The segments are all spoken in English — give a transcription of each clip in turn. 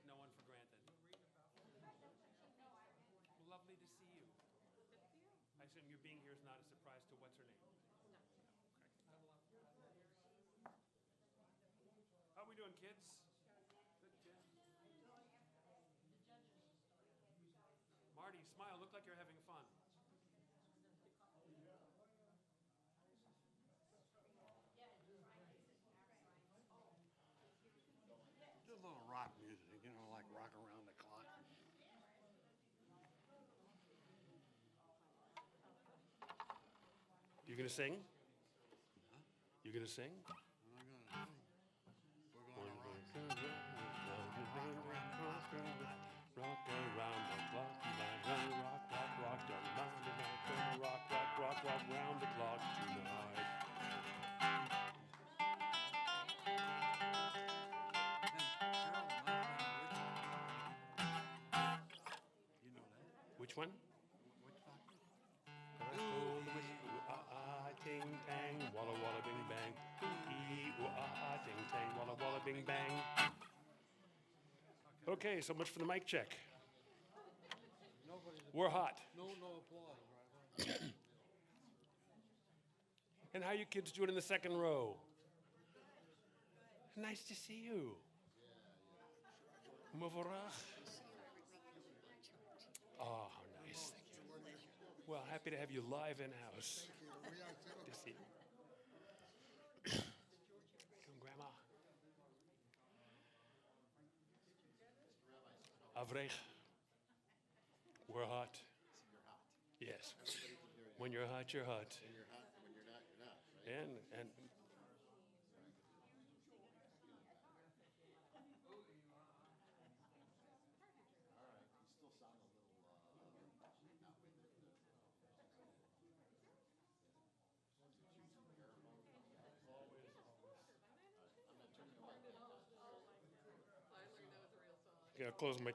no one for granted. Lovely to see you. I assume your being here is not a surprise to what's her name? No. Okay. How are we doing, kids? Good, Jen. Marty, smile. Look like you're having fun. Do a little rock music, like rock around the clock. You gonna sing? Huh? You gonna sing? I'm not gonna sing. We're going to Rock around the clock tonight. Rock, rock, rock, down the mountain tonight. Gonna rock, rock, rock, rock round the clock tonight. You know that? Which one? Which song? Ting tang, walla walla bing bang. Ting tang, walla walla bing bang. Okay, so much for the mic check. We're hot. No applause, right? And how you kids doing in the second row? Nice to see you. Mavorach. Oh, how nice. Well, happy to have you live in-house. Good to see you. Come, Grandma. Avrech. We're hot. You're hot. Yes. Everybody can hear you. When you're hot, you're hot. When you're hot, when you're not, you're not, right? And All right, you still sound a little, not with it. I'm not turning the mic on. yeah, close my.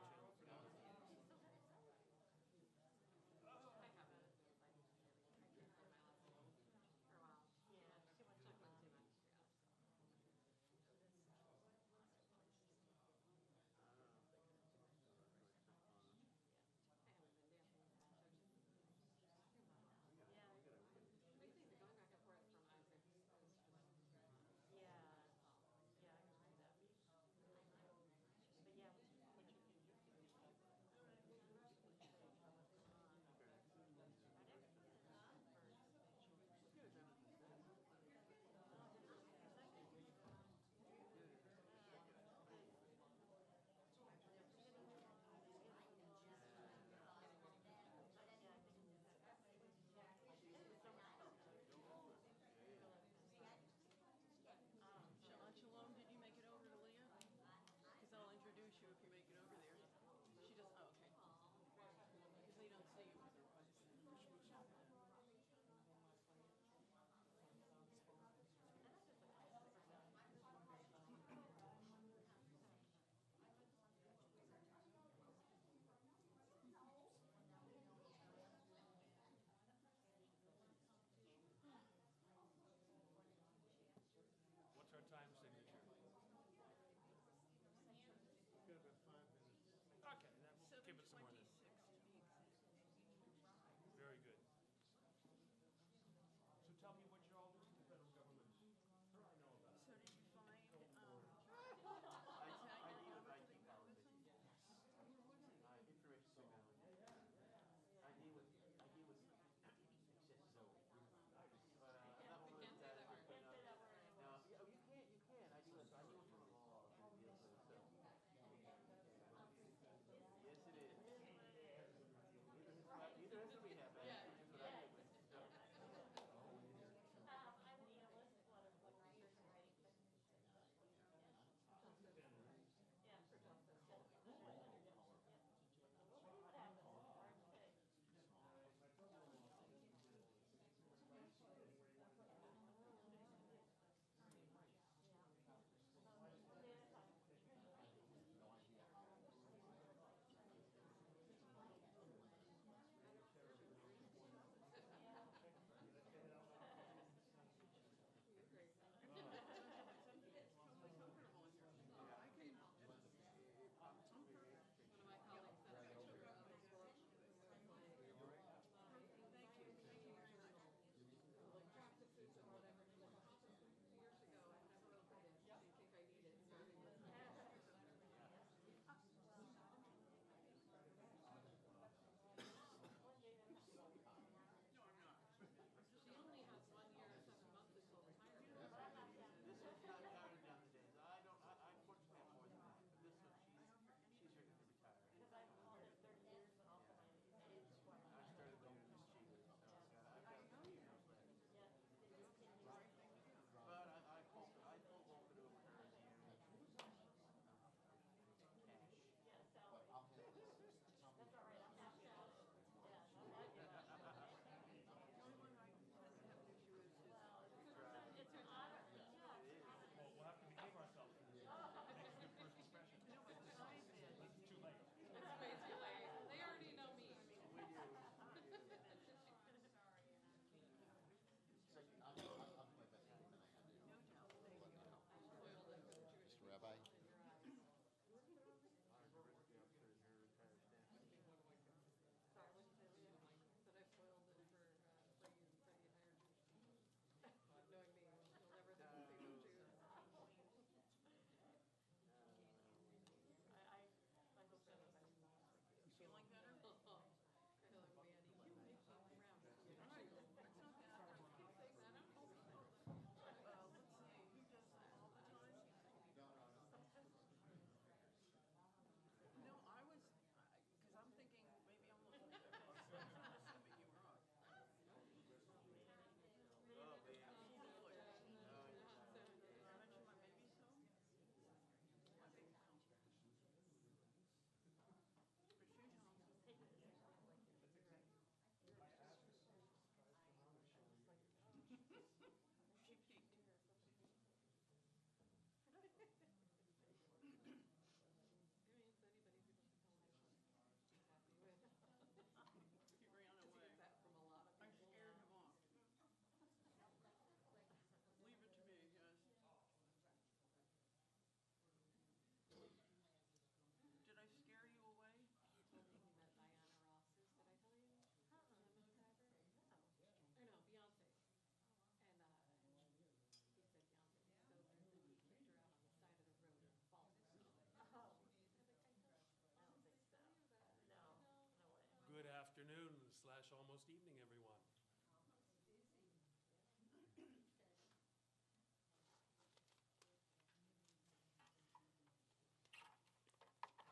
Almost evening, everyone.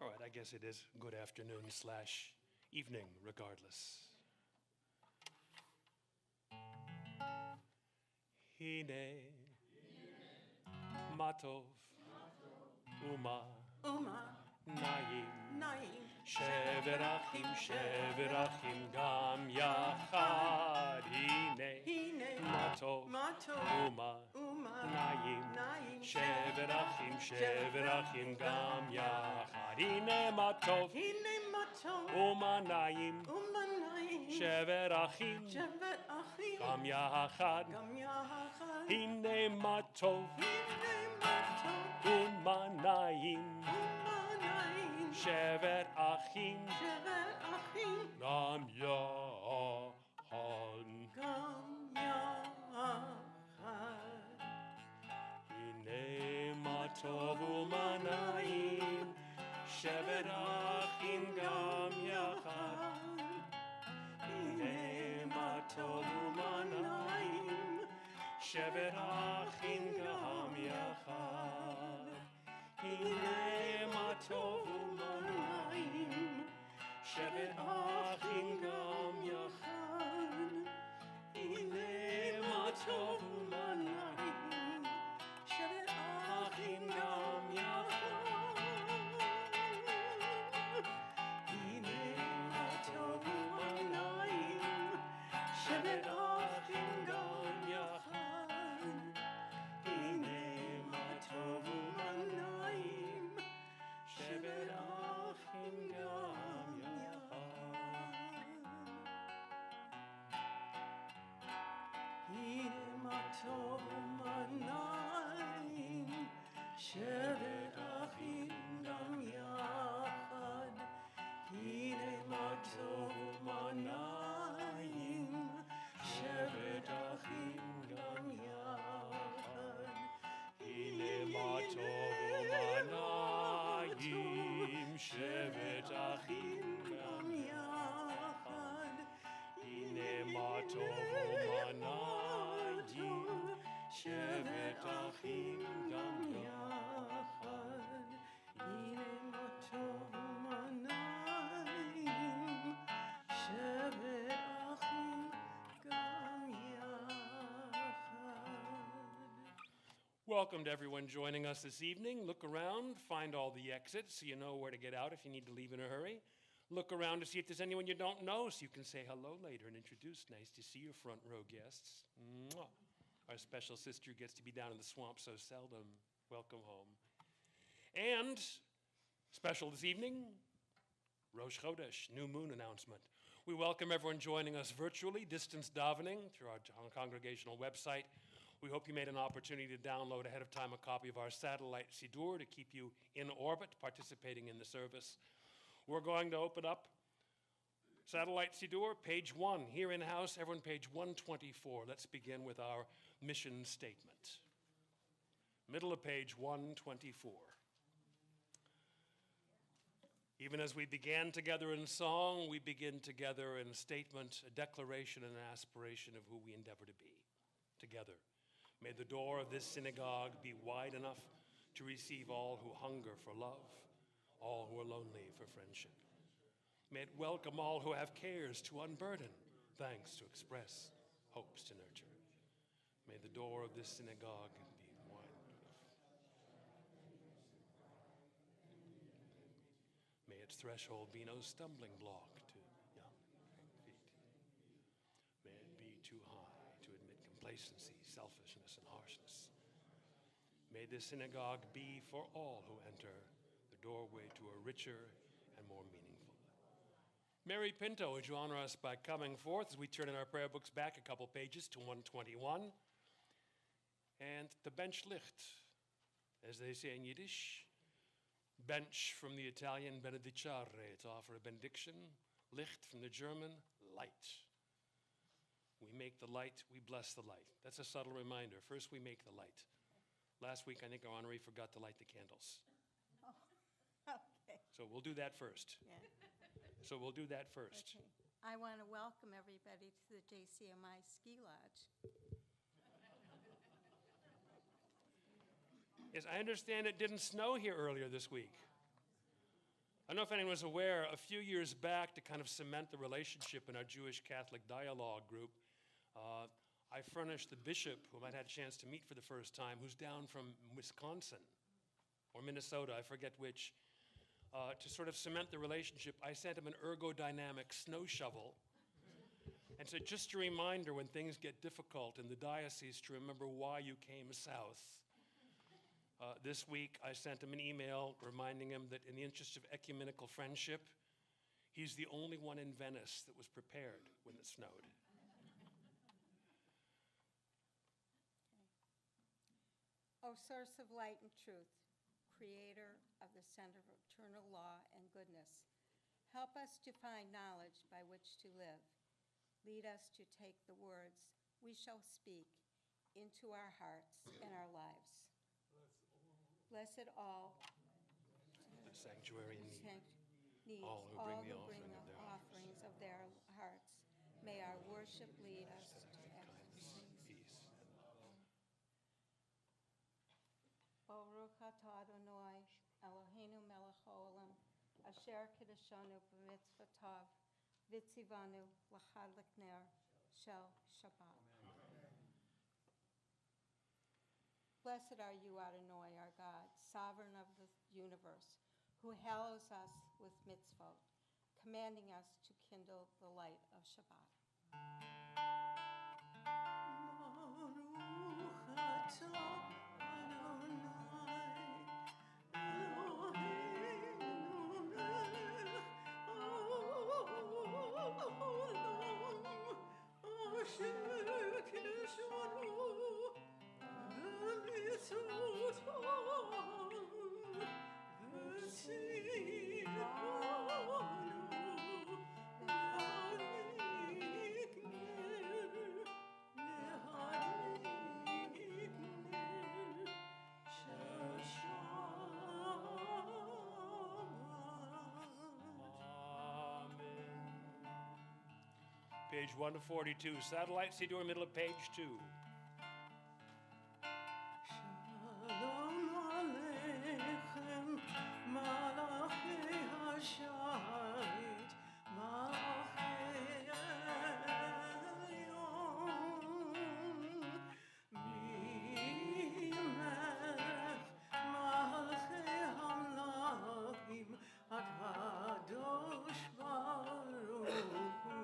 All right, I guess it is good afternoon / evening, regardless. Hine, Matov, Uma, Naim, Sheverachim, Sheverachim, Gam Yachad. Hine, Matov, Uma, Naim, Sheverachim, Sheverachim, Gam Yachad. Hine, Matov, Uma, Naim, Sheverachim, Gam Yachad. Hine, Matov, Uma, Naim, Shevet Achim, Gam Yachad. Hine Matov Umanaim, Shevet Achim, Gam Yachad. Hine Matov Umanaim, Shevet Achim, Gam Yachad. Hine Matov Umanaim, Shevet Achim, Gam Yachad. Hine Matov Umanaim, Shevet Achim, Gam Yachad. Hine Matov Umanaim, Shevet Achim, Gam Yachad. Hine Matov Umanaim, Shevet Achim, Gam Yachad. Hine Matov Umanaim, Shevet Achim, Gam Yachad. Hine Matov Umanaim, Shevet Achim, Gam Yachad. Hine Matov Umanaim, Shevet Achim, Gam Yachad. Hine Matov Umanaim, Shevet Achim, Gam Yachad. Hine Matov Umanaim, Shevet Achim, Gam Yachad. Welcome to everyone joining us this evening. Look around, find all the exits so you know where to get out if you need to leave in a hurry. Look around to see if there's anyone you don't know so you can say hello later and introduce. Nice to see your front row guests. Mwah. Our special sister gets to be down in the swamp so seldom. Welcome home. And special this evening, Rosh Chodesh, new moon announcement. We welcome everyone joining us virtually, distance davening through our congregational website. We hope you made an opportunity to download ahead of time a copy of our satellite Siddur to keep you in orbit, participating in the service. We're going to open up satellite Siddur, page 1, here in-house, everyone page 124. Let's begin with our mission statement. Middle of page 124. Even as we began together in song, we begin together in a statement, a declaration, and an aspiration of who we endeavor to be together. May the door of this synagogue be wide enough to receive all who hunger for love, all who are lonely for friendship. May it welcome all who have cares to unburden, thanks to express, hopes to nurture. May the door of this synagogue be wide enough. May its threshold be no stumbling block to young feet. May it be too high to admit complacency, selfishness, and harshness. May this synagogue be for all who enter the doorway to a richer and more meaningful. Mary Pinto, would you honor us by coming forth as we turn in our prayer books back a couple pages to 121. And the bench licht, as they say in Yiddish, bench from the Italian benedicere, to offer a benediction, licht from the German, light. We make the light, we bless the light. That's a subtle reminder. First we make the light. Last week I think our honoree forgot to light the candles. Oh, okay. So we'll do that first. Yeah. So we'll do that first. Okay. I want to welcome everybody to the JCMI Ski Lodge. Yes, I understand it didn't snow here earlier this week. I don't know if anyone was aware, a few years back, to kind of cement the relationship in our Jewish Catholic dialogue group, I furnished the bishop, whom I'd had a chance to meet for the first time, who's down from Wisconsin or Minnesota, I forget which, to sort of cement the relationship. I sent him an ergodynamic snow shovel and said, just a reminder when things get difficult in the diocese to remember why you came south. This week, I sent him an email reminding him that in the interest of ecumenical friendship, he's the only one in Venice that was prepared when it snowed. O source of light and truth, creator of the center of eternal law and goodness, help us to find knowledge by which to live. Lead us to take the words we shall speak into our hearts and our lives. Blessed all The sanctuary needs all all who bring the offerings of their hearts. May our worship lead us to ecstasy. peace. Baruch atah Adonai, Eloheinu melech haolam, asher kiddushanu b'mitzvotav, v'tzivanu l'chadlik ner shel Shabbat. Blessed are you, Adonai, our God, sovereign of the universe, who hallows us with mitzvot, commanding us to kindle the light of Shabbat. Page 142, satellite, see door, middle of page 2. Shalom Aleichem, Malachei Hashait, Malachei Elyon, Mimelech, Malachei Hamlachim, HaKadosh Baruch Hu.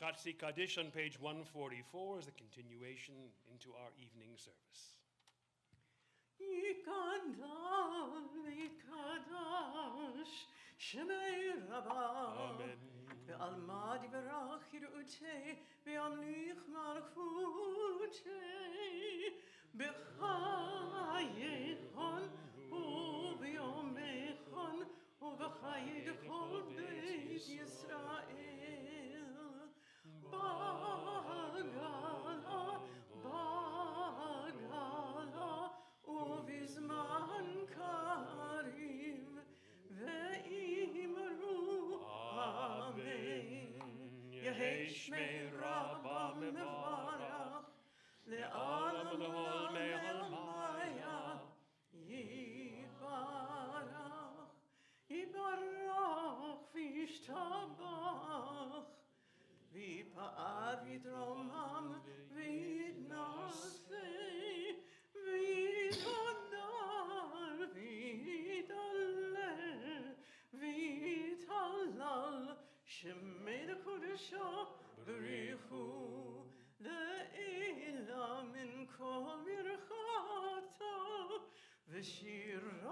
Chatzi Kaddish on page 144 is the continuation into our evening service. Yikadal v'yikadash Shemei Rabbah Amen. Ve'alma divrach yirutei Ve'amlich malchutei B'chayechon u'v'yomechon u'v'chayed kol beit Yisrael Bagala, Bagala, Uvizman Karim, Ve'imru, Amen. בריחו לעילה מן כל ברכתה ושירתה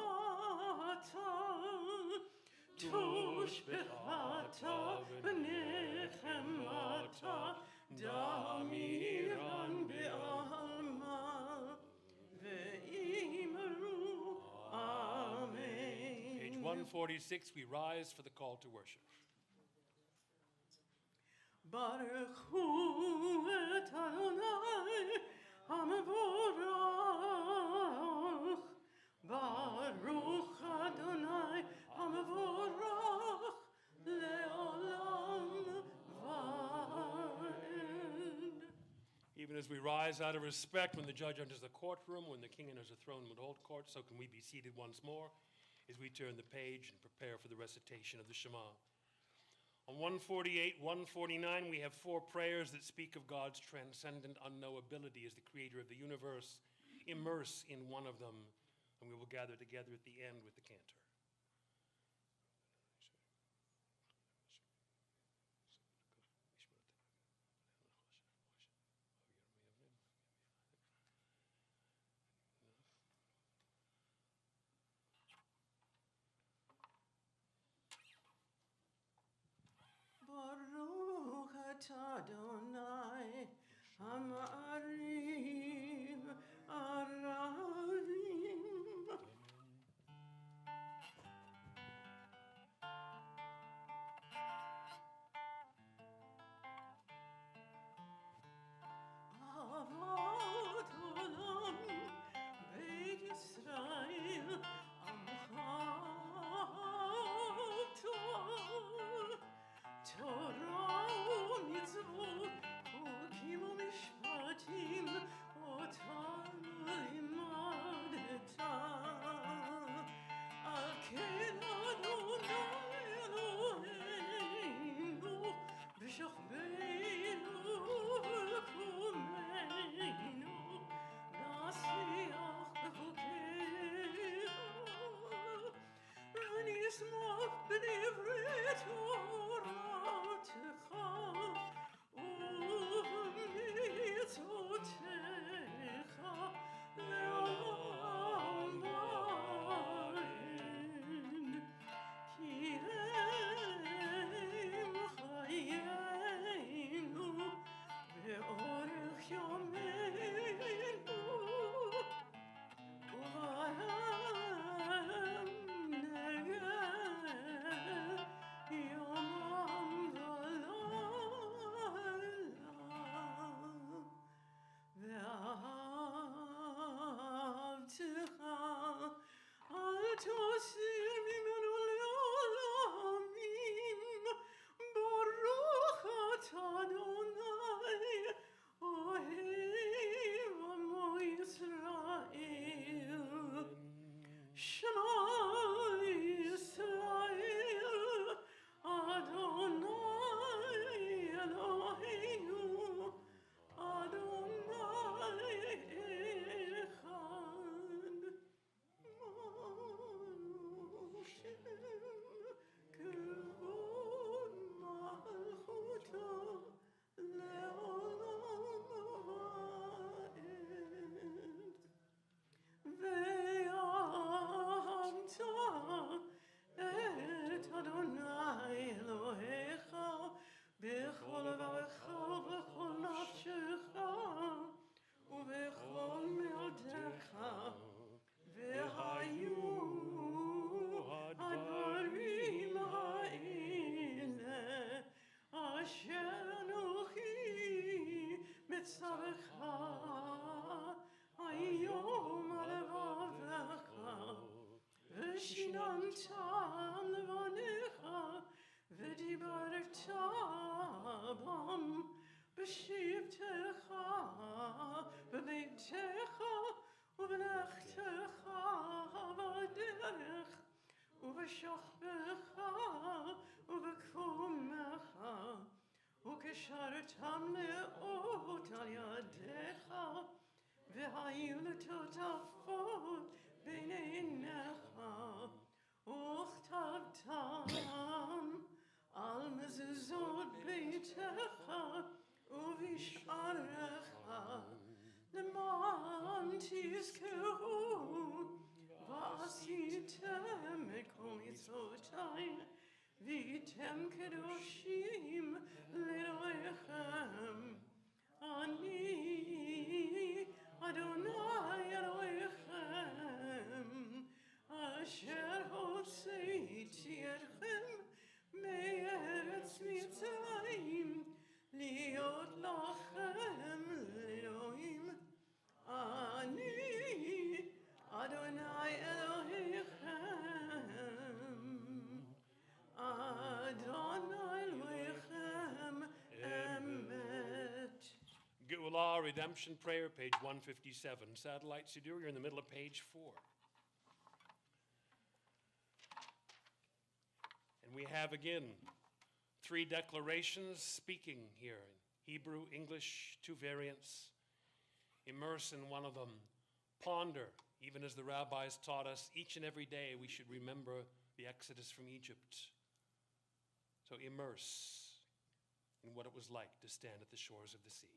תושבחתה ונחמתה דמירן בעלמה ואמרו אמן. Page 146, we rise for the call to worship. ברכו את אדוני המבורך, ברוך אדוני המבורך לעולם ועד. Even as we rise out of respect when the judge enters the courtroom, when the king enters the throne would hold court, so can we be seated once more as we turn the page and prepare for the recitation of the Shema. On 148, 149, we have four prayers that speak of God's transcendent unknowability as the creator of the universe. Immerse in one of them, and we will gather together at the end with the cantor. ברוך אתה אדוני המעריב ערבים. אהבת עולם בית ישראל עמך תורה ומצוות חוקים ומשפטים אותנו לימדת. על כן אדוני אלוהינו בשוכבנו ובקומנו נשיח בחוקיך ונשמח בדברי תורתך ובמצוותיך לעולם ועד. כי הם חיינו באורך ימינו ובהם נגע יומם ולילה. ואהבתך אל תסיר ממנו לעולמים. ברוך אתה אדוני אוהב עמו ישראל. שמע ישראל אדוני אלוהינו אדוני אחד. השם כבוד מלכותו לעולם ועד. ואהבת את אדוני אלוהיך בכל לבבך ובכל נפשך ובכל מאודך. והיו הדברים האלה אשר אנוכי מצווך היום על לבבך ושיננתם לבניך ודיברת בם בשבתך בביתך ובלכתך בדרך ובשוכבך ובקומך וקשרתם לאות על ידיך והיו לטוטפות בין עיניך וכתבתם על מזוזות ביתך ויתם קדושים לאלוהיכם. אני אדוני אלוהיכם, אשר הוצאתי אתכם מארץ מצרים, להיות לכם לאלוהים. אני אדוני אלוהיכם, אדוני אלוהיכם אמת. Geulah Redemption Prayer, page 157. Satellite Siddur, you're in the middle of page 4. And we have again 3 declarations speaking here in Hebrew, English, 2 variants. Immerse in one of them. Ponder, even as the rabbis taught us, each and every day we should remember the Exodus from Egypt. So immerse in what it was like to stand at the shores of the sea.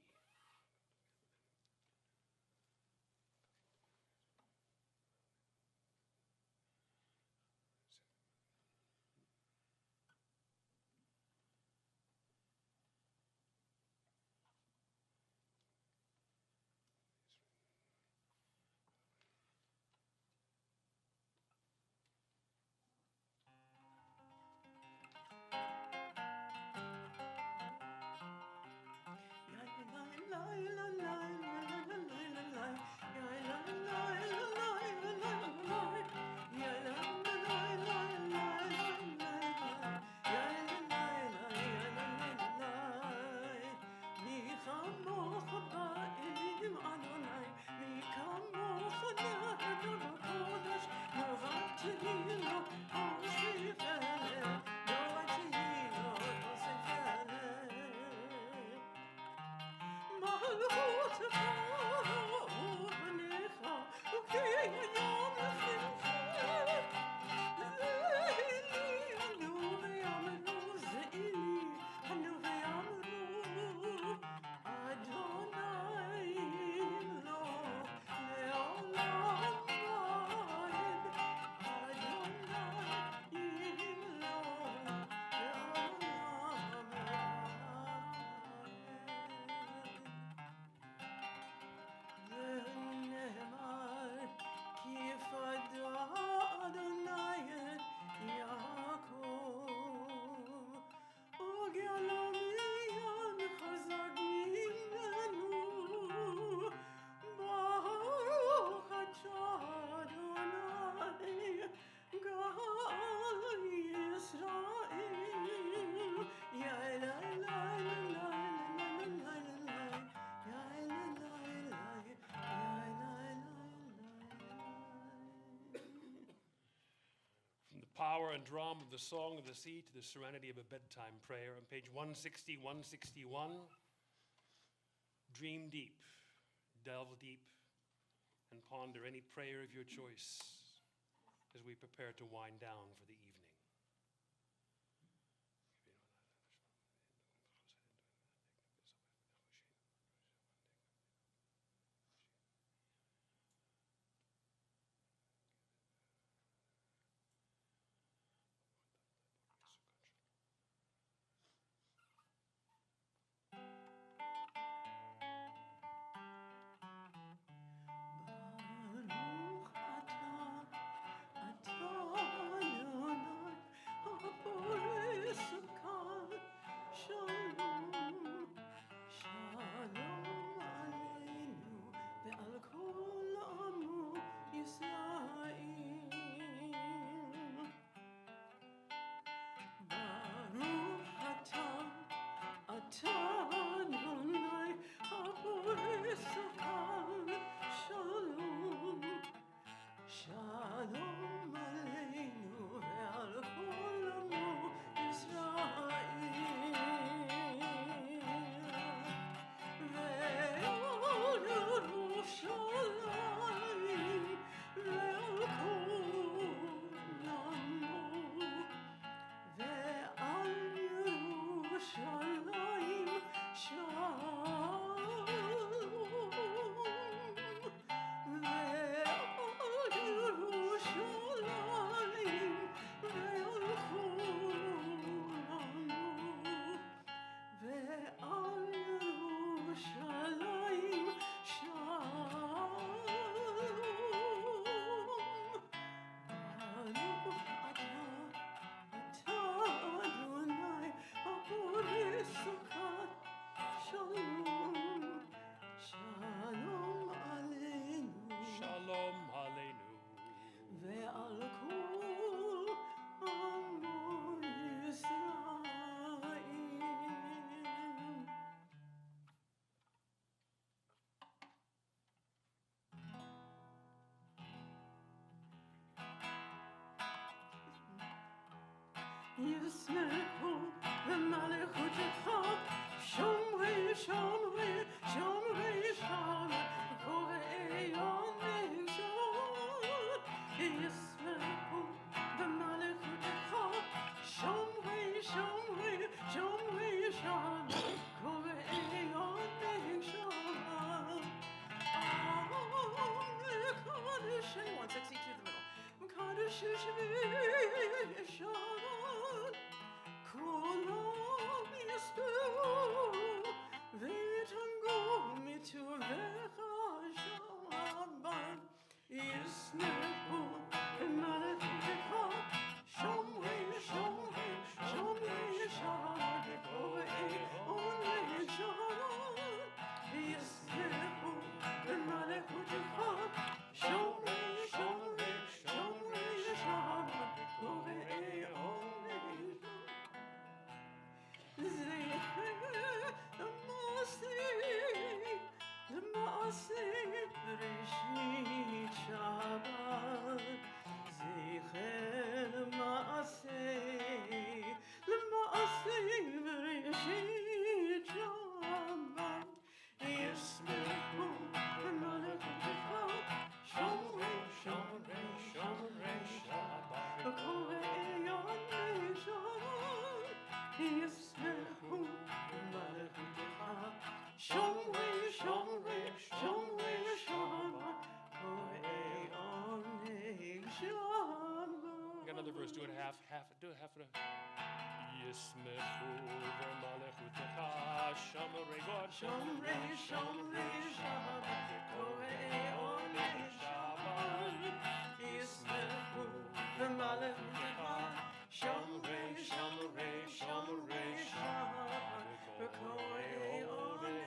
Power and drum of the Song of the Sea to the serenity of a bedtime prayer. On page 160, 161, dream deep, delve deep, and ponder any prayer of your choice as we prepare to wind down for the evening. Shalom. ישמחו במלכותך, שומרי שומרי שומרי שבת, קוראי עונג שבת. ישמחו במלכותך, שומרי שומרי שומרי שבת, קוראי עונג שבת. Mekadosh, anyone, 62 in the middle. Mekadosh Shabbat, Kulam Yisbehu, V'tango mituvecha Shabbat. Yismechu b'malchutecha, Shomrei Shomrei Shomrei Shabbat, Korei Onei Shabbat. Yismechu b'malchutecha, Shomrei Shomrei Shomrei Shabbat, Korei Onei Shabbat. Zecher L'maaseh Bereshit Shabbat. Zecher L'maaseh Bereshit Shabbat. Yismechu b'malchutecha, Shomrei Shomrei Shomrei Shabbat, Korei Onei Shabbat. Yismechu b'malchutecha, Shomrei Shomrei Shomrei Shabbat, Korei Onei Shabbat. Got another verse. Do it half. Do it half of the. Yismechu v'malechutecha shamorei God. Shomrei Shomrei Shabbat, Korei Onei Shabbat. Yismechu b'malchutecha, Shomrei Shomrei Shomrei Shabbat, Korei Onei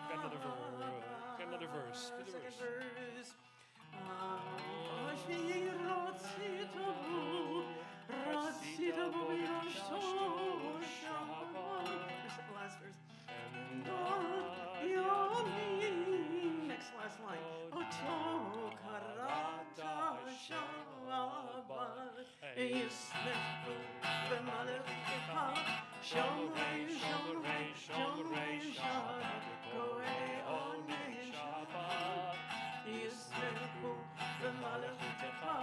Got another verse. Shabbat. Got another verse. Do the Second verse. verse. Ratzitavu v'yashto Shabbat. Last verse. And Yomim. Next last line. Oto karata Shabbat. Yismechu b'malchutecha, Shomrei Shomrei Shomrei Shabbat, Korei Onei Shabbat. Yismechu b'malchutecha,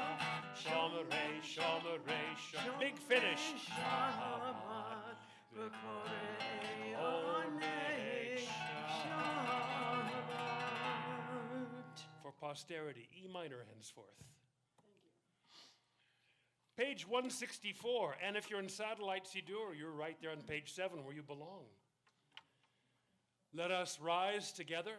Shamorei, Shamorei, Shamorei. Big finish. Shabbat, Korei Onei Shabbat. For posterity, E minor henceforth. Page 164, and if you're in Satellite Siddur, you're right there on page 7 where you belong. Let us rise together.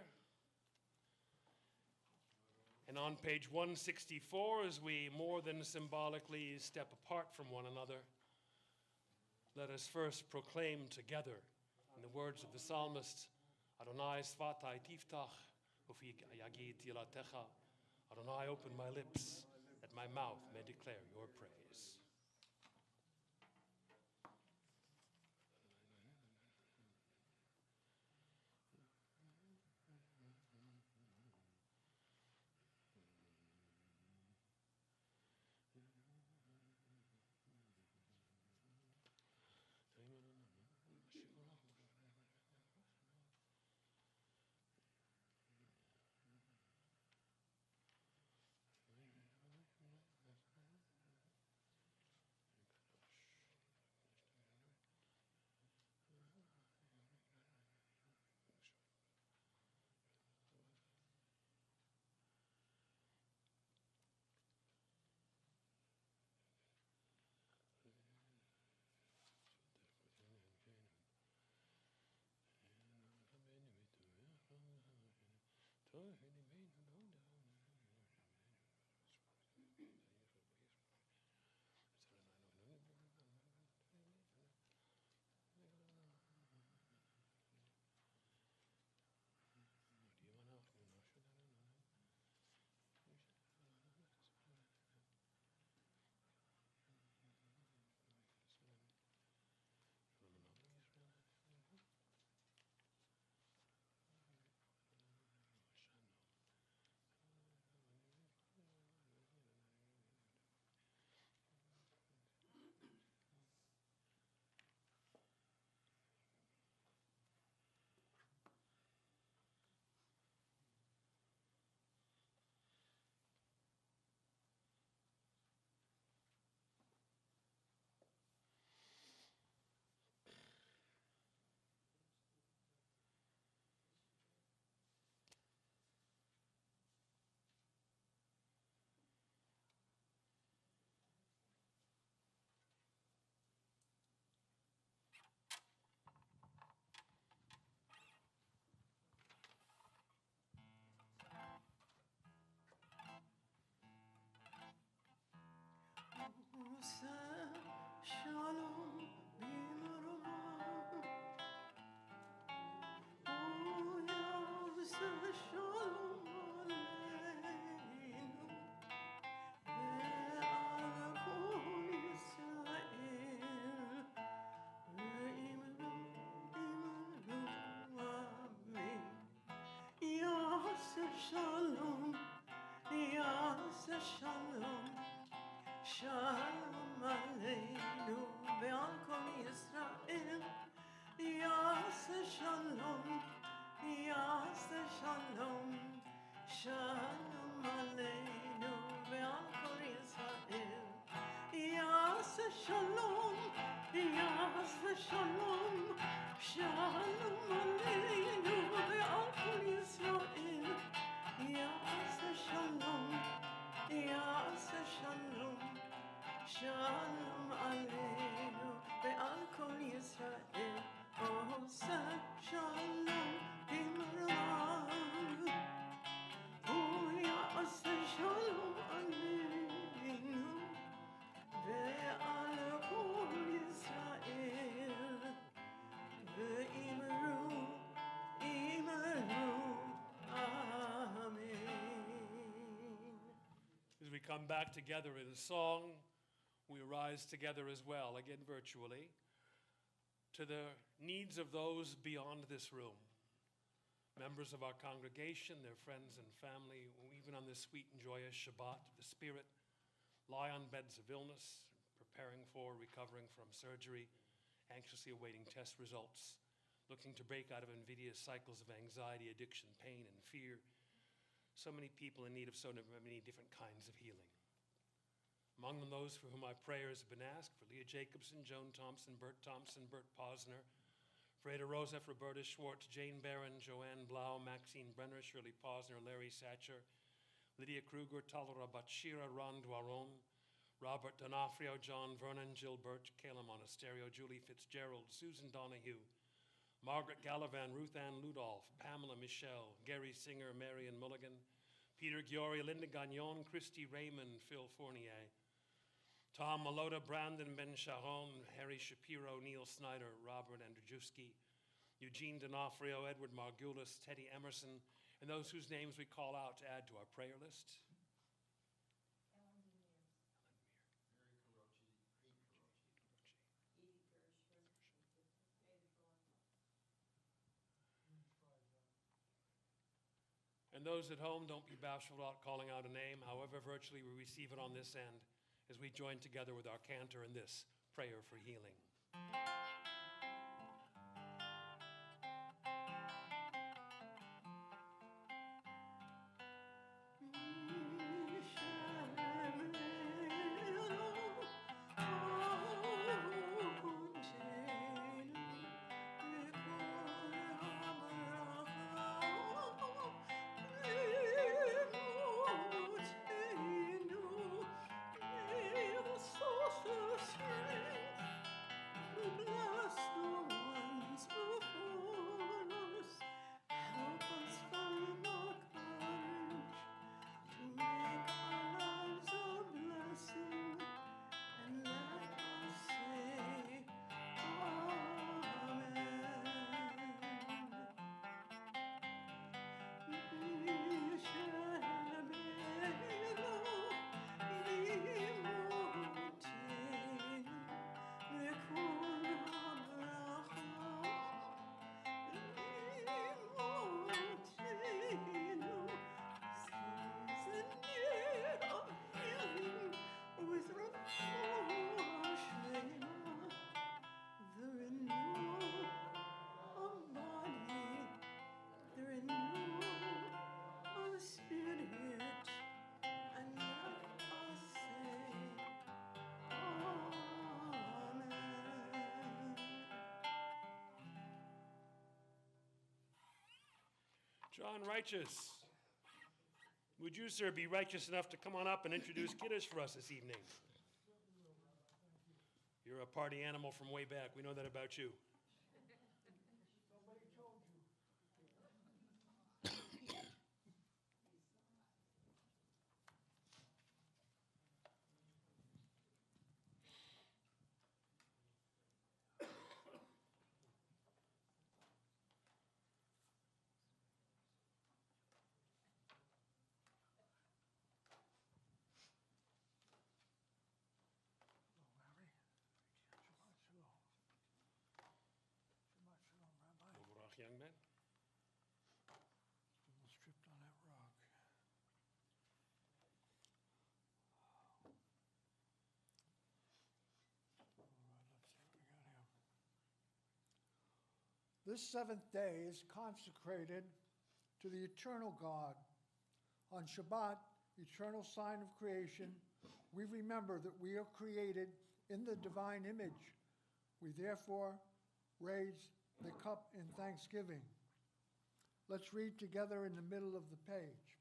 And on page 164, as we more than symbolically step apart from one another, let us first proclaim together, in the words of the psalmist, Adonai svatai tiftach, ufi yagid yilatecha. Adonai, open my lips, that my mouth may declare your praise. Shalom bimrovam. Oh, Yahweh, shalom aleinu. Ve'al kol Yisrael. Ve'imru, amen. Yaseh shalom, Yaseh shalom. Shalom aleinu ve'al kol Yisrael. Yaseh shalom, Yaseh shalom. Shalom aleinu ve'al kol Yisrael. Yaseh shalom, Yaseh shalom. Shalom aleinu ve'al kol Yisrael. Yaseh shalom. Yaseh shalom, shalom aleinu ve'al kol Yisrael. Oh, say shalom bimrovam. Oh, yaseh shalom aleinu ve'al kol Yisrael. Ve'imru, amen. As we come back together in song, we rise together as well, again virtually, to the needs of those beyond this room. Members of our congregation, their friends and family, who even on this sweet and joyous Shabbat of the Spirit, lie on beds of illness, preparing for, recovering from surgery, anxiously awaiting test results, looking to break out of invidious cycles of anxiety, addiction, pain, and fear. So many people in need of so many different kinds of healing. Among them, those for whom my prayers have been asked, for Leah Jacobson, Joan Thompson, Bert Posner, Freda Rosef, Roberta Schwartz, Jane Barron, Joanne Blau, Maxine Brenner, Shirley Posner, Larry Satcher, Lydia Kruger, Talora Batshira, Ron Dwaron, Robert D'Onofrio, John Vernon, Jill Birch, Kayla Monasterio, Julie Fitzgerald, Susan Donahue, Margaret Gallivan, Ruth Ann Ludolph, Pamela Michelle, Gary Singer, Marion Mulligan, Peter Giori, Linda Gagnon, Christy Raymond, Phil Fournier, Tom Malota, Brandon Ben Sharon, Harry Shapiro, Neil Snyder, Robert Andrzejewski, Eugene D'Onofrio, Edward Margulis, Teddy Emerson, and those whose names we call out to add to our prayer list. And those at home, don't be bashful about calling out a name. However, virtually we receive it on this end as we join together with our cantor in this prayer for healing. Bless the ones before us. Help us find the courage to make our lives a blessing, and let us say the renewal of body, the renewal of spirit, and let us say, Amen. John Righteous, would you, sir, be righteous enough to come on up and introduce Kiddush for us this evening? You're a party animal from way back. We know that about you. This seventh day is consecrated to the eternal God. On Shabbat, eternal sign of creation, we remember that we are created in the divine image. We therefore raise the cup in thanksgiving. Let's read together in the middle of the page.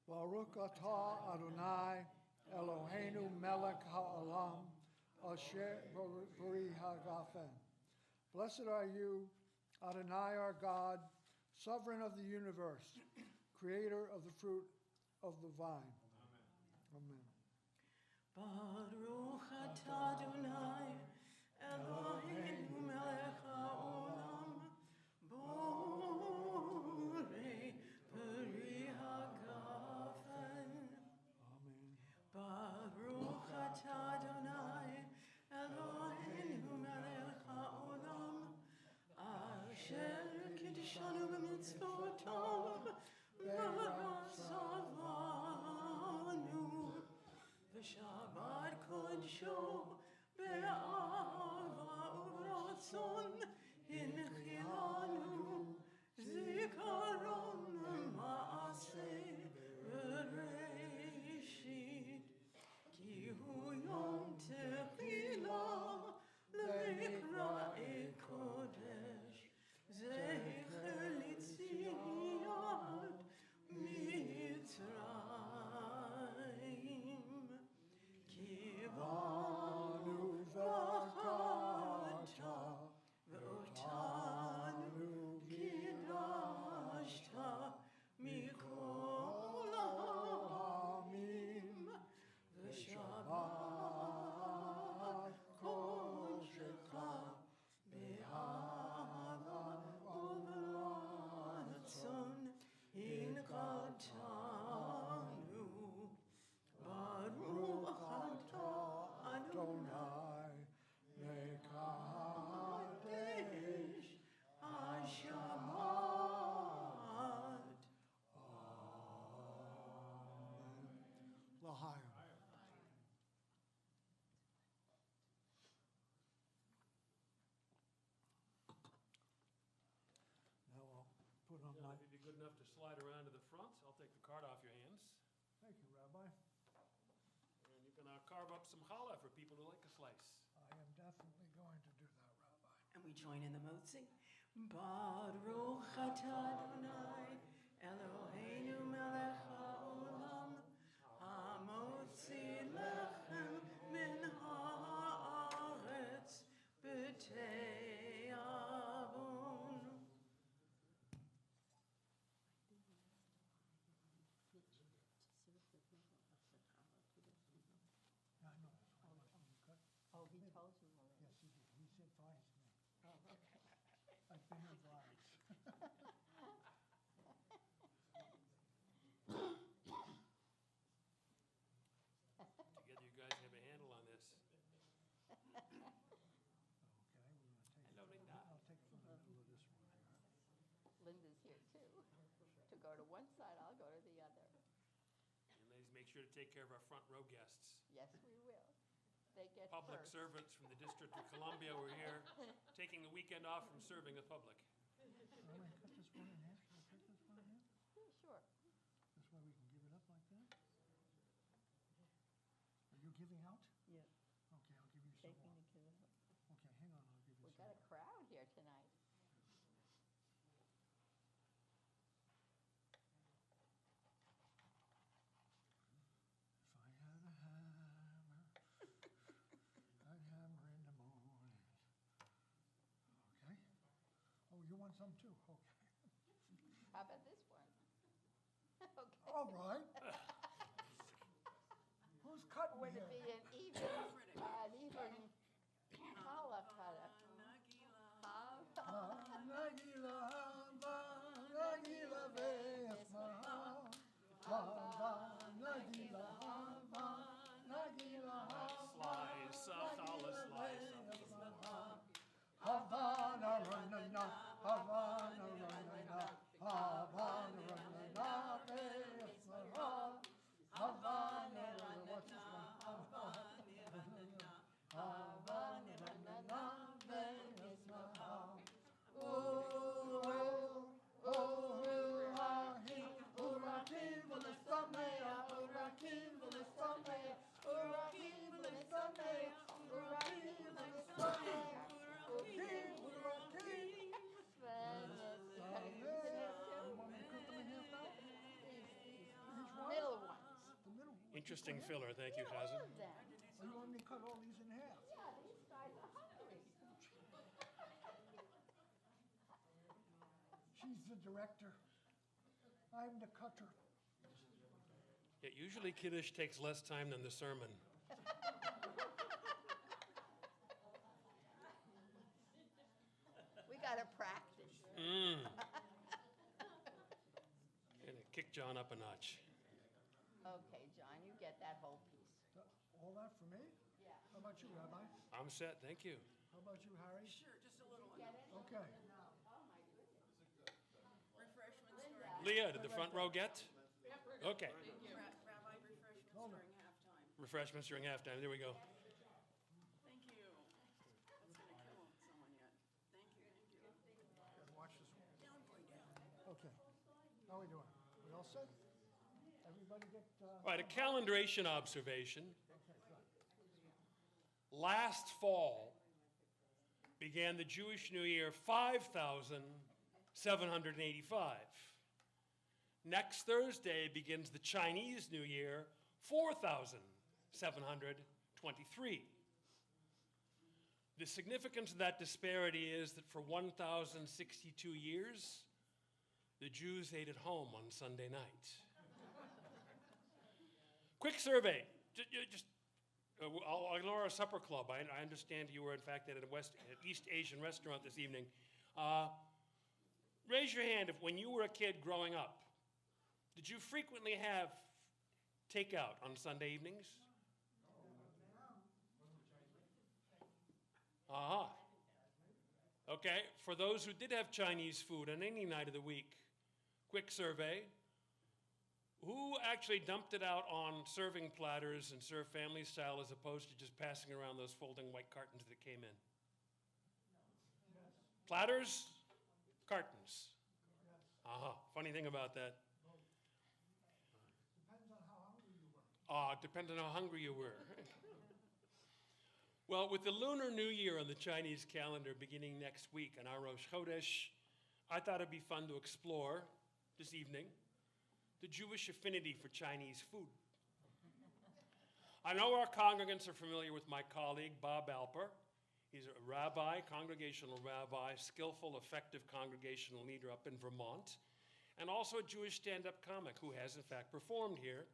Baruch atah Adonai Eloheinu melech ha'olam asher bari hagafen. Blessed are you, Adonai our God, sovereign of the universe, creator of the fruit of the vine. Amen. Baruch atah Adonai, Eloheinu melech haolam, borei peri hagafen. Amen. Baruch atah Adonai, Eloheinu melech haolam, asher kiddushanu b'mitzvotav, v'ratzavanu. Shabbat kodsho be'ava uvratzon hinchilanu zikaron ma'aseh bereishit ki hu yom techilah levikra'e kodesh zecher litziyat Mitzrayim. Kivanu v'chata v'otanu kidashta mikol ha'amim v'shabbat kodshcha be'ahava uv'ratzon hinkatanu Baruch atah Adonai mekadesh hashabat. L'chaim. Now I'll put on Now, my, if you'd be good enough to slide around to the front, I'll take the card off your hands. thank you, Rabbi. And you can carve up some challah for people who like a slice. I am definitely going to do that, Rabbi. And we join in the motzi. Baruch atah Adonai, Eloheinu melech haolam, hamotzi lechem min haaretz b'tei avon. Yeah, I know. That's why I was going to cut. Oh, he told you already. Yes, he did. He's advised me. Oh, okay. I've been advised. Together you guys have a handle on this. Okay, we're going to take Hello, it. Linda. I'll take it from the middle of this one here. Linda's here too. To go to one side, I'll go to the other. And ladies, make sure to take care of our front row guests. Yes, we will. They get Public first. servants from the District of Columbia were here taking the weekend off from serving the public. I'm going to cut this one in half. Should I cut this one in half? Yeah, sure. This way we can give it up like that? Are you giving out? Yeah. Okay, I'll give you some Taking more. the kid out. Okay, hang on, I'll give you We some got a more. crowd here tonight. If I had a hammer, I'd hammer in the morning. Okay. Oh, you want some too? Okay. How about this one? Okay. All right. Who's cutting Would it here? be an even challah cutter? Nagila, Nagila, Vesmaha. Nagila, Nagila, Slice, challah slice. Havana, Ranana, Havana, Ranana, Havana, Ranana, Vesmaha. Havana, what's this one? Havana, Ranana, Vesmaha. Interesting filler. Thank you, Chazan. All of them. Oh, you want me to cut all these in half? Yeah, these guys are hungry. She's the director. I'm the cutter. Yeah, usually Kiddush takes less time than the sermon. We gotta practice. Gonna kick John up a notch. Okay, John, you get that whole piece. All that for me? Yeah. How about you, Rabbi? I'm set, thank you. How about you, Harry? Sure, just a little one. Get it? Okay. Refreshments during, Leah, did the front row get? Okay. Rabbi, refreshments Hold on. during halftime. Refreshments during halftime. There we go. Thank you. That's gonna kill someone yet. Thank you, thank you. Watch this one. Down, boy, down. Okay. How we doing? We all set? Everybody get, All right, a calendration observation. okay, good. Last fall began the Jewish New Year 5,785. Next Thursday begins the Chinese New Year 4,723. The significance of that disparity is that for 1,062 years, the Jews ate at home on Sunday night. Quick survey. I'll ignore our supper club. I understand you were, in fact, at an East Asian restaurant this evening. Raise your hand if when you were a kid growing up, did you frequently have takeout on Sunday evenings? Uh-huh. Okay, for those who did have Chinese food on any night of the week, quick survey. Who actually dumped it out on serving platters and served family style as opposed to just passing around those folding white cartons that came in? Platters, cartons. Uh-huh. Funny thing about that. Depends on how hungry you were. Depends on how hungry you were. Well, with the Lunar New Year on the Chinese calendar beginning next week on our Rosh Chodesh, I thought it'd be fun to explore this evening the Jewish affinity for Chinese food. I know our congregants are familiar with my colleague, Bob Alper. He's a rabbi, congregational rabbi, skillful, effective congregational leader up in Vermont, and also a Jewish stand-up comic who has, in fact, performed here.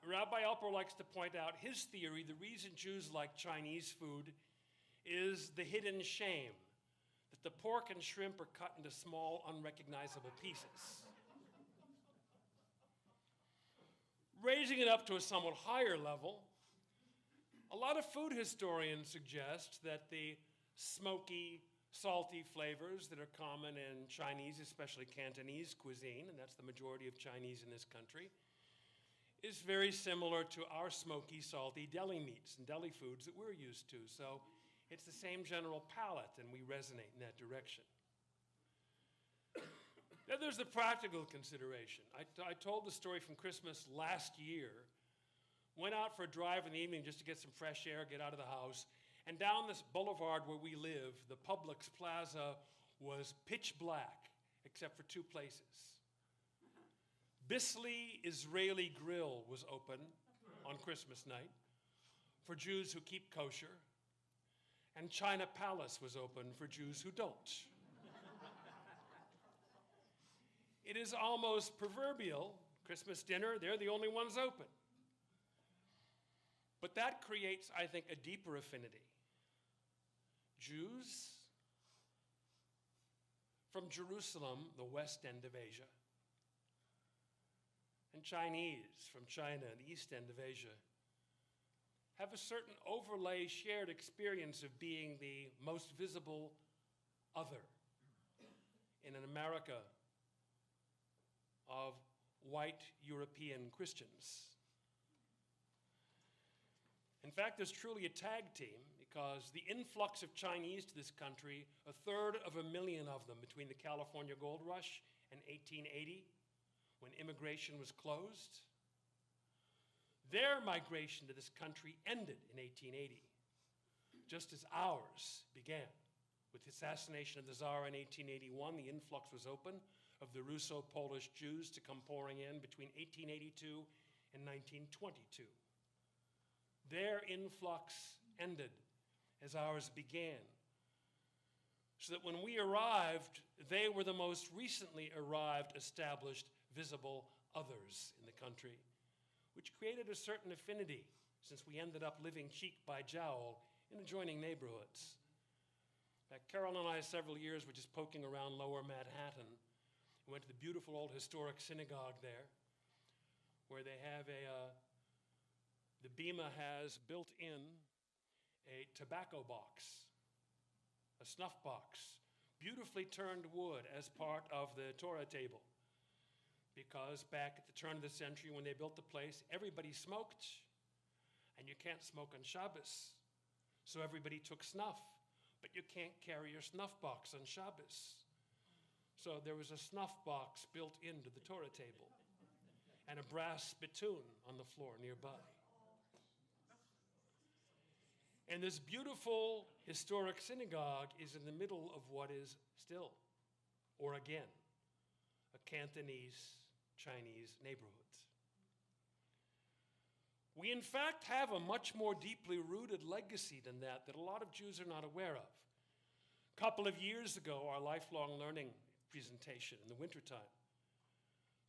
Rabbi Alper likes to point out his theory, the reason Jews like Chinese food is the hidden shame, that the pork and shrimp are cut into small, unrecognizable pieces. Raising it up to a somewhat higher level, a lot of food historians suggest that the smoky, salty flavors that are common in Chinese, especially Cantonese cuisine, and that's the majority of Chinese in this country, is very similar to our smoky, salty deli meats and deli foods that we're used to. So it's the same general palate, and we resonate in that direction. Then there's the practical consideration. I told the story from Christmas last year. Went out for a drive in the evening just to get some fresh air, get out of the house. And down this boulevard where we live, the Publix Plaza was pitch black, except for two places. Bisley Israeli Grill was open on Christmas night for Jews who keep kosher. And China Palace was open for Jews who don't. It is almost proverbial. Christmas dinner, they're the only ones open. But that creates, I think, a deeper affinity. Jews from Jerusalem, the west end of Asia, and Chinese from China, the east end of Asia, have a certain overlay shared experience of being the most visible other in an America of white European Christians. In fact, there's truly a tag team because the influx of Chinese to this country, 1/3 of them between the California Gold Rush and 1880, when immigration was closed, their migration to this country ended in 1880, just as ours began. With the assassination of the Tsar in 1881, the influx was open of the Russo-Polish Jews to come pouring in between 1882 in 1922. Their influx ended as ours began, so that when we arrived, they were the most recently arrived established visible others in the country, which created a certain affinity since we ended up living cheek by jowl in adjoining neighborhoods. In fact, Carol and I, several years, were just poking around Lower Manhattan. We went to the beautiful old historic synagogue there, where they have the Bima has built in a tobacco box, a snuff box, beautifully turned wood as part of the Torah table. Because back at the turn of the century when they built the place, everybody smoked, and you can't smoke on Shabbos. So everybody took snuff, but you can't carry your snuff box on Shabbos. So there was a snuff box built into the Torah table and a brass spittoon on the floor nearby. And this beautiful historic synagogue is in the middle of what is still, or again, a Cantonese Chinese neighborhood. We in fact have a much more deeply rooted legacy than that a lot of Jews are not aware of. A couple of years ago, our lifelong learning presentation in the wintertime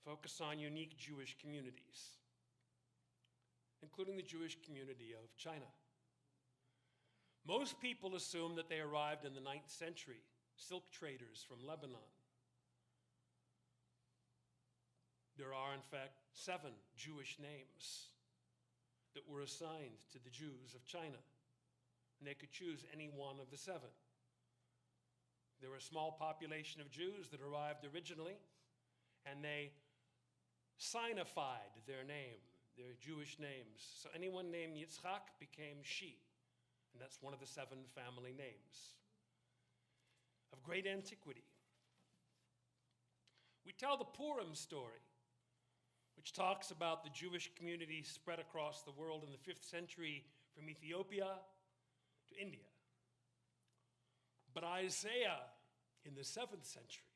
focused on unique Jewish communities, including the Jewish community of China. Most people assume that they arrived in the 9th century, silk traders from Lebanon. There are, in fact, 7 Jewish names that were assigned to the Jews of China, and they could choose any one of the 7. There were a small population of Jews that arrived originally, and they signified their name, their Jewish names. So anyone named Yitzchak became Shi, and that's one of the 7 family names of great antiquity. We tell the Purim story, which talks about the Jewish community spread across the world in the 5th century from Ethiopia to India. But Isaiah in the 7th century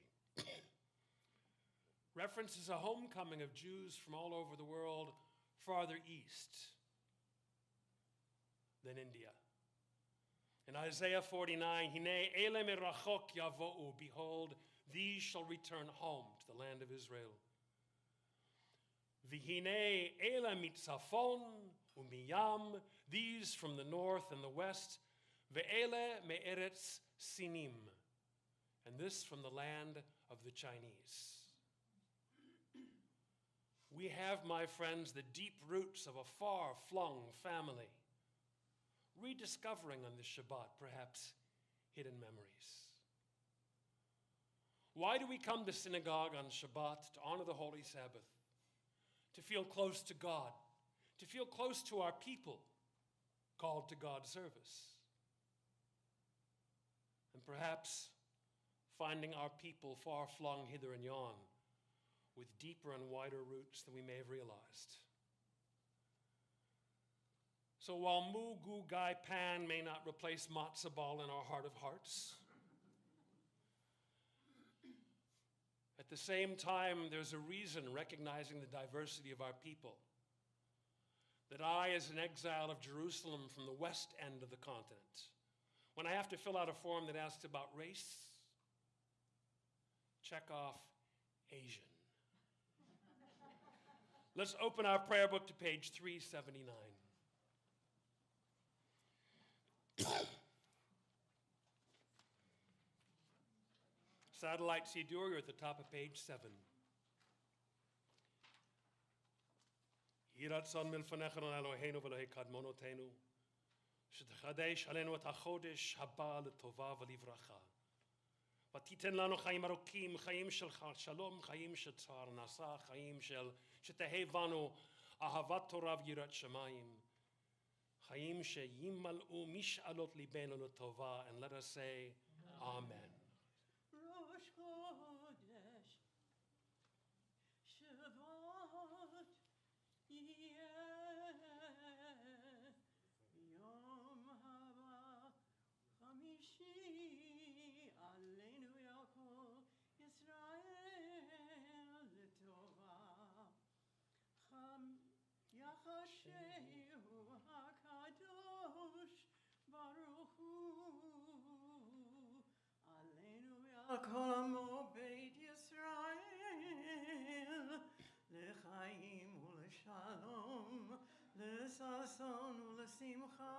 references a homecoming of Jews from all over the world farther east than India. In Isaiah 49, Hine ele merachok yavo'u, behold, these shall return home to the land of Israel. V'hine ele mitzafon umiyam, these from the north and the west. Ve'ele me'eretz sinim, and this from the land of the Chinese. We have, my friends, the deep roots of a far-flung family, rediscovering on this Shabbat, perhaps, hidden memories. Why do we come to synagogue on Shabbat? To honor the Holy Sabbath, to feel close to God, to feel close to our people called to God's service. And perhaps finding our people far-flung hither and yon with deeper and wider roots than we may have realized. So while Mu Gu Gai Pan may not replace matzo ball in our heart of hearts, at the same time, there's a reason, recognizing the diversity of our people, that I, as an exile of Jerusalem from the west end of the continent, when I have to fill out a form that asks about race, check off Asian. Let's open our prayer book to page 379. Satellite Sidur, you're at the top of page 7. יהי רצון מלפניכנו אלוהינו ואלוהי קדמונותינו, שתחדש עלינו את החודש הבא לטובה ולברכה. ותיתן לנו חיים ארוכים, חיים של שלום, חיים של פרנסה, חיים של שתהא בנו אהבת תורה ויראת שמיים, חיים שימלאו משאלות ליבנו לטובה, and let us say, Amen. Rosh Chodesh, Shabbat, Yom Haba, Chamishi, Aleinu Yaakov, Yisrael, Tova, Hashem HaKadosh Baruch Hu Aleinu ve'al kol amo Beit Yisrael Lechaim u'leshalom Lesason u'lesimcha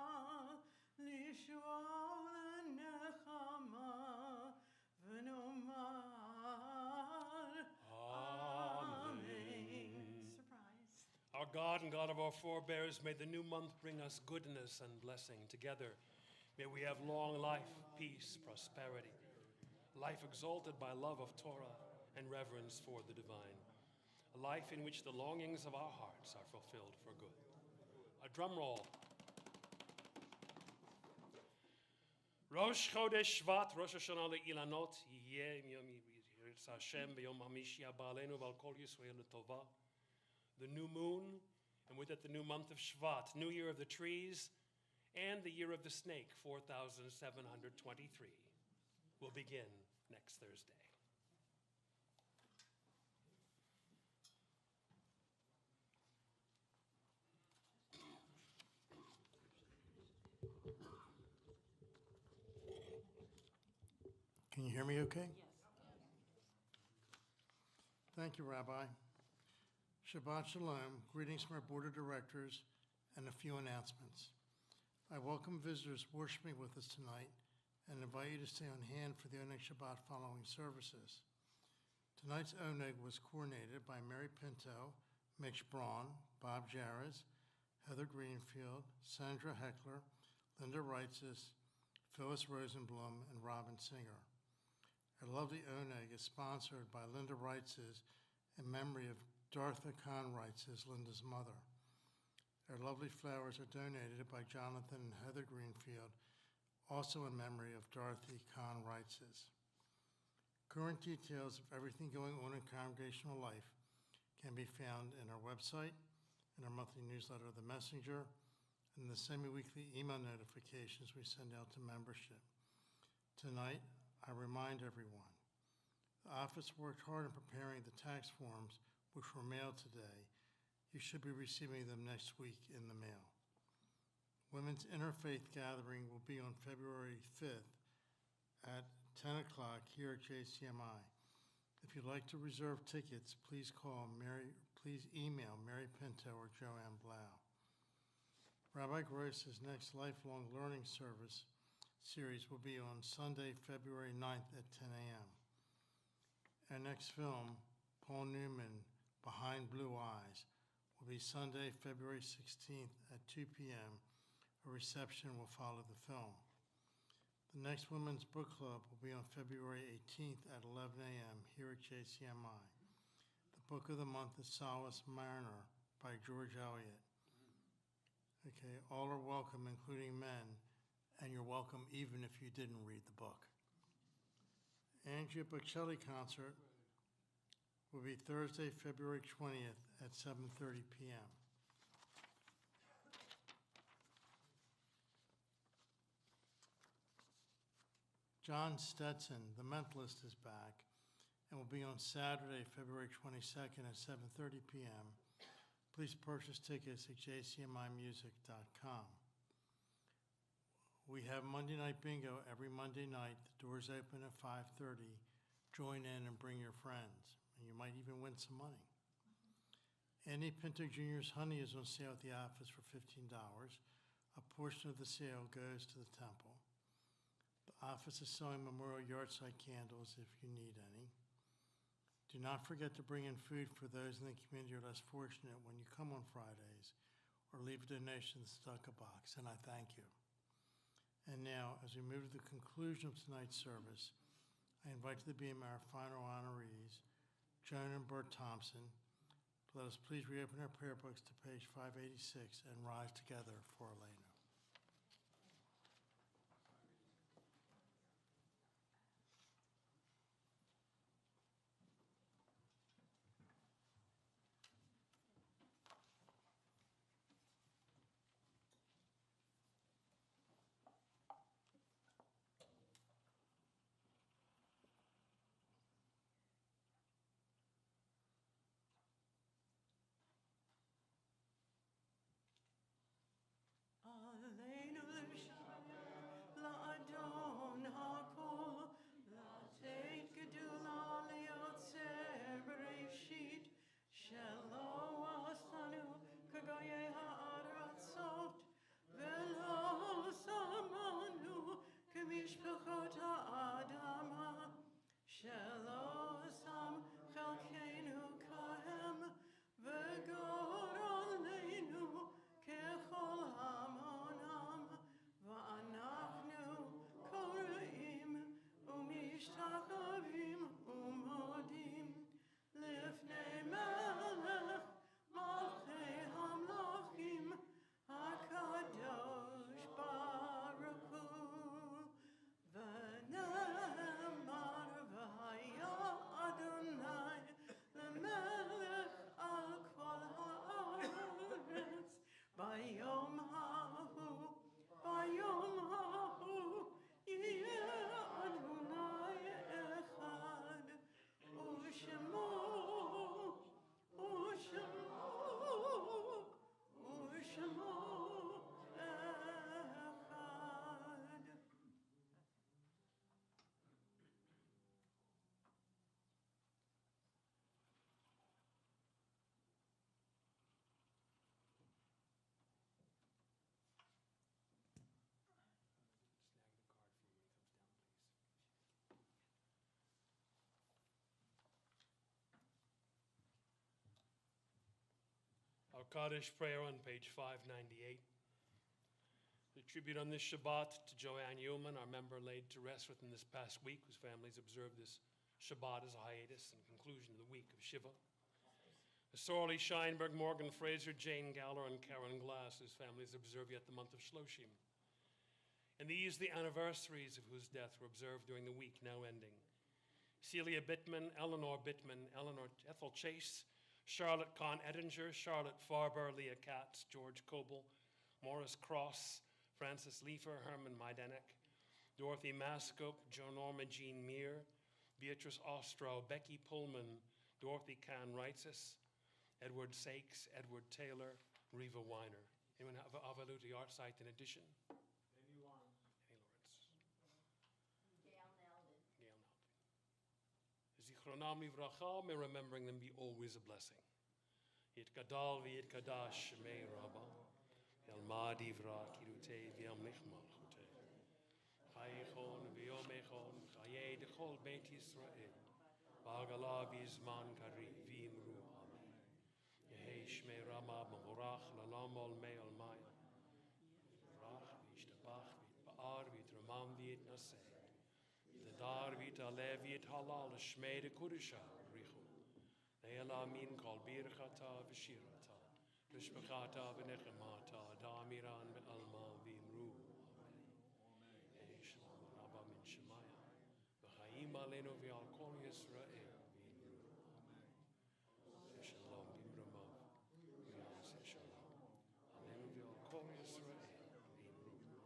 Lishua u'lenechama V'nomar Amen. Surprise. Our God and God of our forebears, may the new month bring us goodness and blessing together. May we have long life, peace, prosperity, life exalted by love of Torah and reverence for the divine, a life in which the longings of our hearts are fulfilled for good. A drum roll. Rosh Chodesh Shvat, Rosh Hashanah le'ilanot, yeh yom yiritz Hashem b'yom hamishi haba aleinu v'al kol Yisrael l'tova. The new moon, and with it the new month of Shvat, new year of the trees, and the year of the snake, 4,723, will begin next Thursday. Can you hear me okay? Thank you, Rabbi. Shabbat Shalom, greetings from our Board of Directors, and a few announcements. I welcome visitors worshiping with us tonight and invite you to stay on hand for the Oneg Shabbat following services. Tonight's Oneg was coordinated by Mary Pinto, Mitch Braun, Bob Jarez, Heather Greenfield, Sandra Heckler, Linda Reitzes, Phyllis Rosenblum, and Robin Singer. Our lovely Oneg is sponsored by Linda Reitzes in memory of Dartha Kahn Reitzes, Linda's mother. Our lovely flowers are donated by Jonathan and Heather Greenfield, also in memory of Dorothy Kahn Reitzes. Current details of everything going on in congregational life can be found in our website, in our monthly newsletter, The Messenger, and the semi-weekly email notifications we send out to membership. Tonight, I remind everyone, the office worked hard in preparing the tax forms which were mailed today. You should be receiving them next week in the mail. Women's Interfaith Gathering will be on February 5th at 10 o'clock here at JCMI. If you'd like to reserve tickets, please email Mary Pinto or Joanne Blau. Rabbi Gross's next Lifelong Learning Service series will be on Sunday, February 9th at 10 a.m. Our next film, Paul Newman, Behind Blue Eyes, will be Sunday, February 16th at 2 p.m. A reception will follow the film. The next Women's Book Club will be on February 18th at 11 a.m. here at JCMI. The book of the month is Solace Mariner by George Eliot. Okay, all are welcome, including men, and you're welcome even if you didn't read the book. Andrea Bocelli concert will be Thursday, February 20th at 7:30 p.m. John Stetson, The Mentalist, is back and will be on Saturday, February 22nd at 7:30 p.m. Please purchase tickets at jcmimusic.com. We have Monday Night Bingo every Monday night. The doors open at 5:30. Join in and bring your friends, and you might even win some money. Andy Pinto Jr.'s honey is on sale at the office for $15. A portion of the sale goes to the temple. The office is selling memorial yard-side candles if you need any. Do not forget to bring in food for those in the community who are less fortunate when you come on Fridays, or leave a donation in the Stucco box, and I thank you. And now, as we move to the conclusion of tonight's service, I invite you to be our final honorees, Joan and Bert Thompson. Let us please reopen our prayer books to page 586 and rise together for Elena. Kaddish prayer on page 598. The tribute on this Shabbat to Joanne Yeoman, our member laid to rest within this past week, whose families observed this Shabbat as a hiatus and conclusion of the week of Shiva. Sorley Scheinberg, Morgan Fraser, Jane Galler, and Karen Glass, whose families observe yet the month of Shloshim. And these the anniversaries of whose death were observed during the week now ending. Celia Bittman, Eleanor Ethel Chase, Charlotte Kahn Edinger, Charlotte Farber, Leah Katz, George Coble, Morris Cross, Francis Leifer, Herman Majdanek, Dorothy Mascope, Jo Norma Jean Meir, Beatrice Ostrow, Becky Pullman, Dorothy Kahn Reitzis, Edward Sakes, Edward Taylor, Reva Weiner. Anyone have Avaluti art site in addition? Any Lawrence? Gail Nelden. Gail Nelden. Zichronam livracha, may remembering them be always a blessing. Yit gadal v'yit kadash shemei rabba. El ma divra kirutei v'yam lichmal chutei. Chayechon v'yomechon chayei dechol beit Yisrael. V'agala v'yizman kari v'imru amen. Yehei shmei rama m'vorach lalam ol mei ol maya. Vrach v'yishtabach v'yitba'ar v'yitramam v'yitnaseh. V'yitadar v'yitalev v'yithalal shmei de kudisha richu. Ne'ela min kol birchata v'shirata. V'shmachata v'nechemata. Damiran ve'alma v'imru. Amen. Shalom Rabba min Shemaya. V'chaim aleinu v'al kol Yisrael v'imru. Amen. Shalom b'imramav. V'yaseh shalom. Aleinu v'al kol Yisrael v'imru.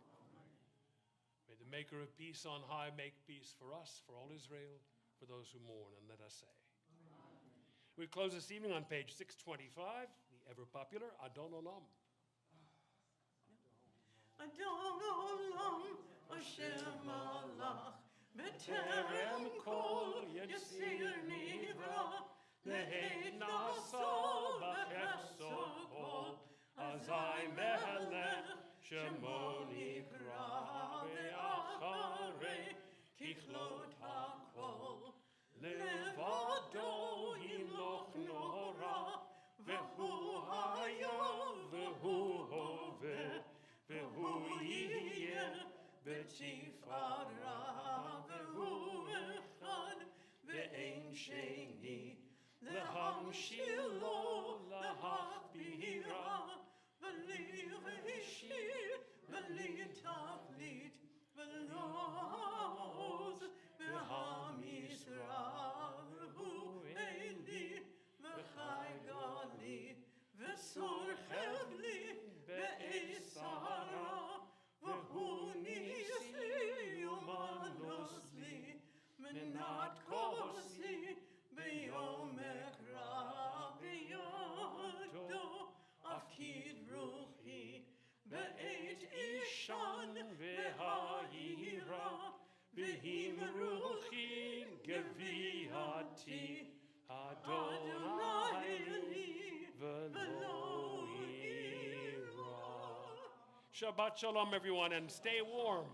May the maker of peace on high make peace for us, for all Israel, for those who mourn, and let us say. We close this evening on page 625, the ever-popular Adon Olam. Adon Olam, Hashem Malach, B'terem Kol Yisir Nivra, Leheit Naso B'chefso Kol, Azai Melech Shemo Nikra, Ve'acharei Kichlot HaKol, Levado Himloch Nora, Vehu Hayah, Vehu Hoveh, Vehu Yiyeh, Betifara, Vehu Echad, Ve'ein Sheni, Lehamshilo, Lehachbira, V'li Reshir, V'li Tachlit, V'loz, V'ham Yisrael, Vehu Eli, V'chai Gali, V'sor Chevli, Ve'esara, V'hu Nisi, Umanos li, Menat Kosi, B'yom Ekra, B'yado, Afkid Ruchi, Be'et Ishan ve'ha'ira, V'him Ruchi Geviati, Adonai li v'lo ira. Shabbat shalom, everyone, and stay warm.